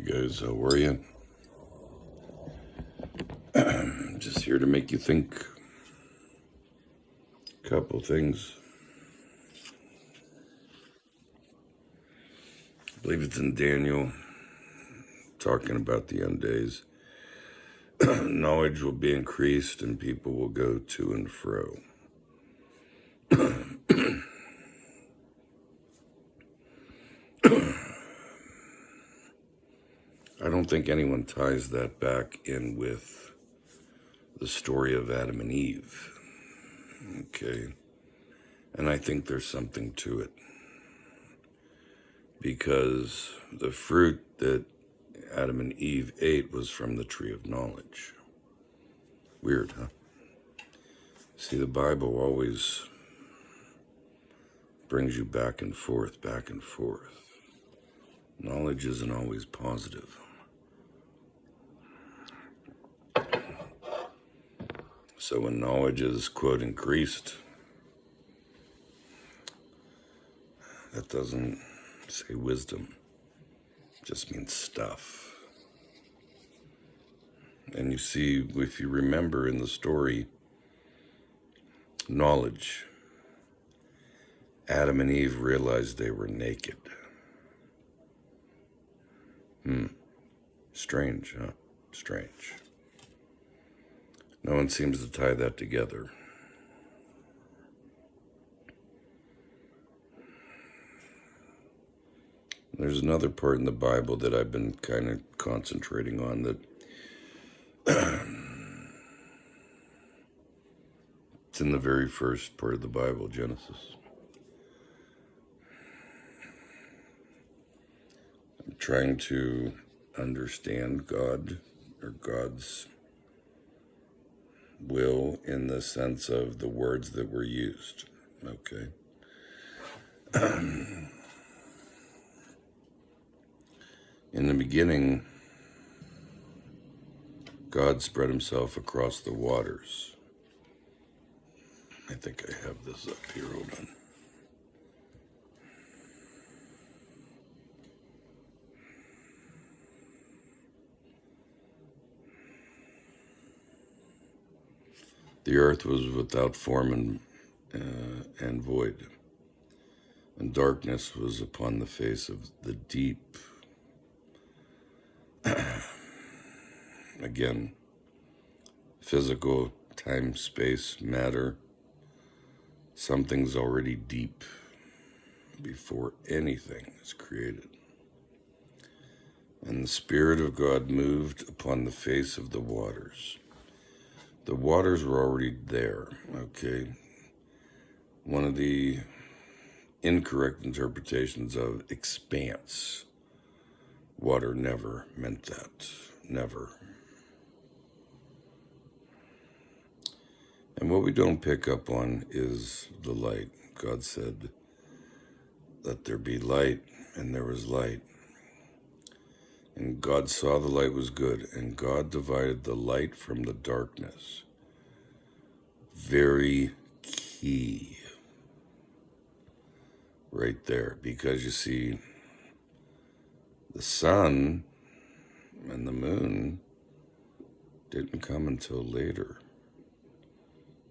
guys, how are you? Just here to make you think a couple things. I believe it's in Daniel, talking about the end days. Knowledge will be increased and people will go to and fro. I don't think anyone ties that back in with the story of Adam and Eve. Okay. And I think there's something to it. Because the fruit that Adam and Eve ate was from the tree of knowledge. Weird, huh? See, the Bible always brings you back and forth, back and forth. Knowledge isn't always positive. So when knowledge is, quote, increased, that doesn't say wisdom. It just means stuff. And you see, if you remember in the story, knowledge, Adam and Eve realized they were naked. Strange, huh? Strange. No one seems to tie that together. There's another part in the Bible that I've been kind of concentrating on that it's in the very first part of the Bible, Genesis. I'm trying to understand God or God's will in the sense of the words that were used. Okay. In the beginning, God spread himself across the waters. I think I have this up here, hold on. The earth was without form and void, and darkness was upon the face of the deep. Again, physical, time, space, matter. Something's already deep before anything is created. And the Spirit of God moved upon the face of the waters. The waters were already there, okay? One of the incorrect interpretations of expanse. Water never meant that. Never. And what we don't pick up on is the light. God said, let there be light, and there was light. And God saw the light was good, and God divided the light from the darkness. Very key. Right there. Because you see, the sun and the moon didn't come until later.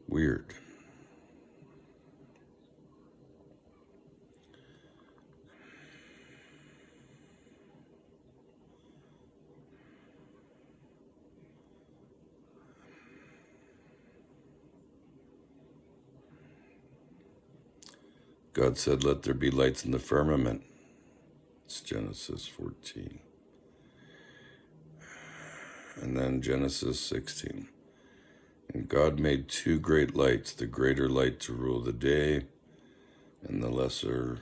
Weird. God said, let there be lights in the firmament. It's Genesis 14. And then Genesis 16. And God made two great lights, the greater light to rule the day, and the lesser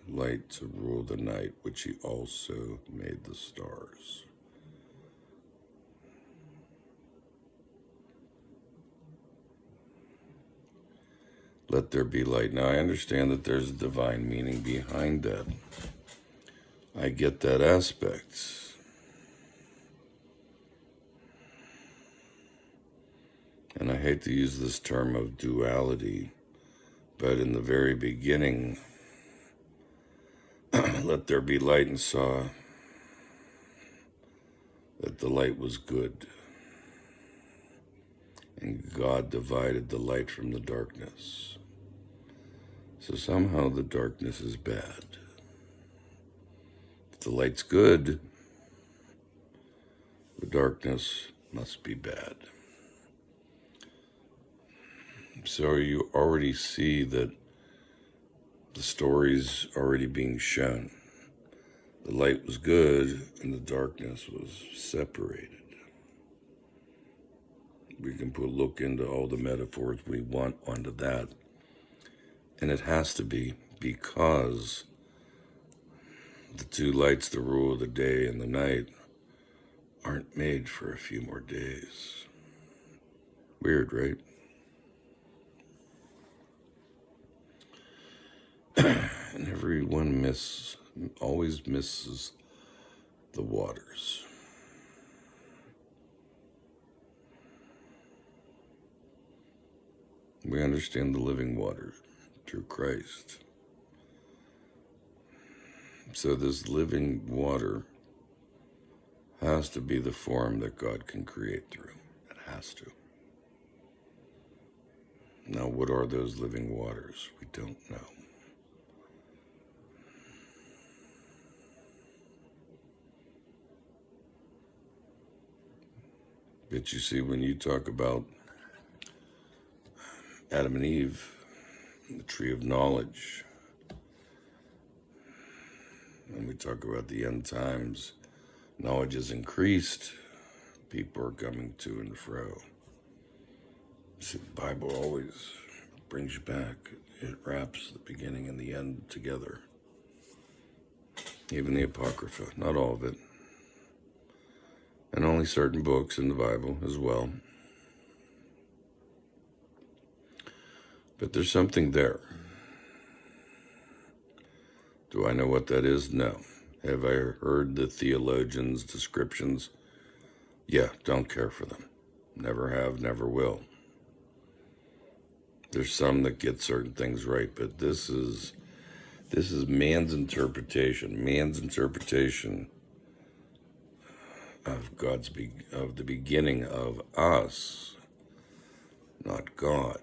light to rule the night, which he also made the stars. Let there be light. Now, I understand that there's a divine meaning behind that. I get that aspect. And I hate to use this term of duality, but in the very beginning, let there be light and saw that the light was good, and God divided the light from the darkness. So somehow the darkness is bad. If the light's good, the darkness must be bad. So you already see that the story's already being shown. The light was good and the darkness was separated. We can look into all the metaphors we want onto that. And it has to be because the two lights, the rule of the day and the night, aren't made for a few more days. Weird, right? And everyone always misses the waters. We understand the living water through Christ. So this living water has to be the form that God can create through. It has to. Now, what are those living waters? We don't know. But you see, when you talk about Adam and Eve, the tree of knowledge, and we talk about the end times, knowledge is increased, people are coming to and fro. See, the Bible always brings you back. It wraps the beginning and the end together. Even the Apocrypha, not all of it. And only certain books in the Bible as well. But there's something there. Do I know what that is? No. Have I heard the theologians' descriptions? Yeah, don't care for them. Never have, never will. There's some that get certain things right, but this is man's interpretation. Man's interpretation of of the beginning of us, not God.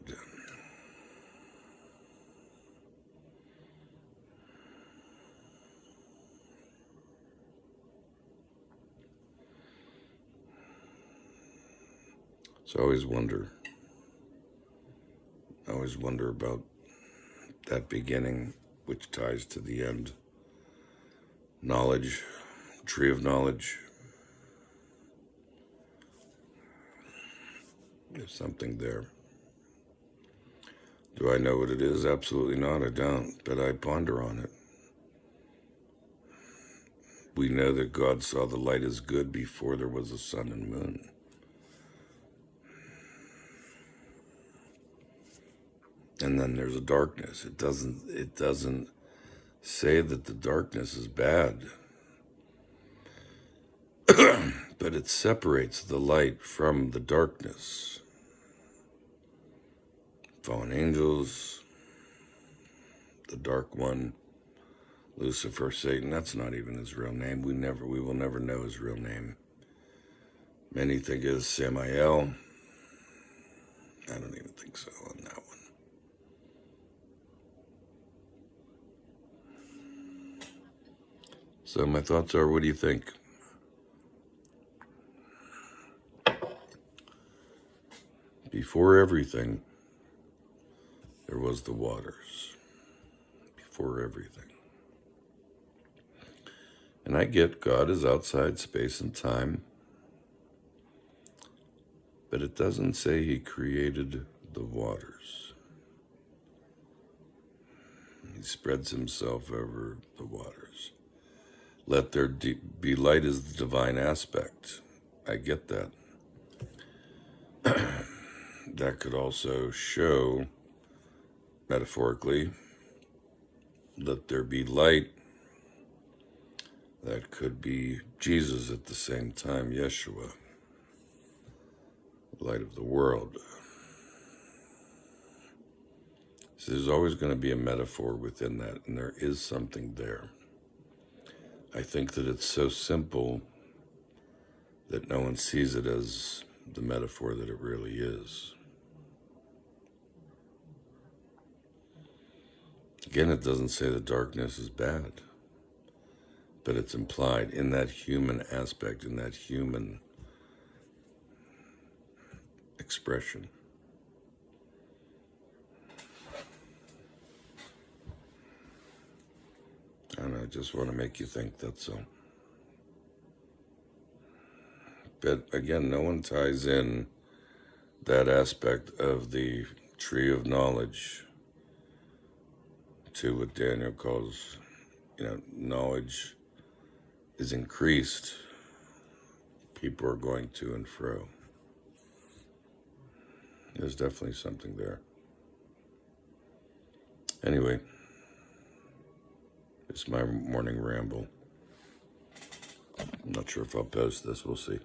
So I always wonder about that beginning, which ties to the end. Knowledge, tree of knowledge. There's something there. Do I know what it is? Absolutely not, I don't, but I ponder on it. We know that God saw the light as good before there was a sun and moon. And then there's a darkness. It doesn't say that the darkness is bad. But it separates the light from the darkness. Fallen angels, the dark one, Lucifer, Satan, that's not even his real name. We will never know his real name. Many think it's Samael. I don't even think so on that one. So my thoughts are, what do you think? Before everything, there was the waters. Before everything. And I get God is outside space and time, but it doesn't say he created the waters. He spreads himself over the waters. Let there be light is the divine aspect. I get that. That could also show, metaphorically, let there be light. That could be Jesus at the same time, Yeshua, light of the world. So there's always going to be a metaphor within that, and there is something there. I think that it's so simple that no one sees it as the metaphor that it really is. Again, it doesn't say that darkness is bad, but it's implied in that human aspect, in that human expression. And I just want to make you think, that's all. But again, no one ties in that aspect of the tree of knowledge to what Daniel calls, knowledge is increased. People are going to and fro. There's definitely something there. Anyway, it's my morning ramble. I'm not sure if I'll post this. We'll see.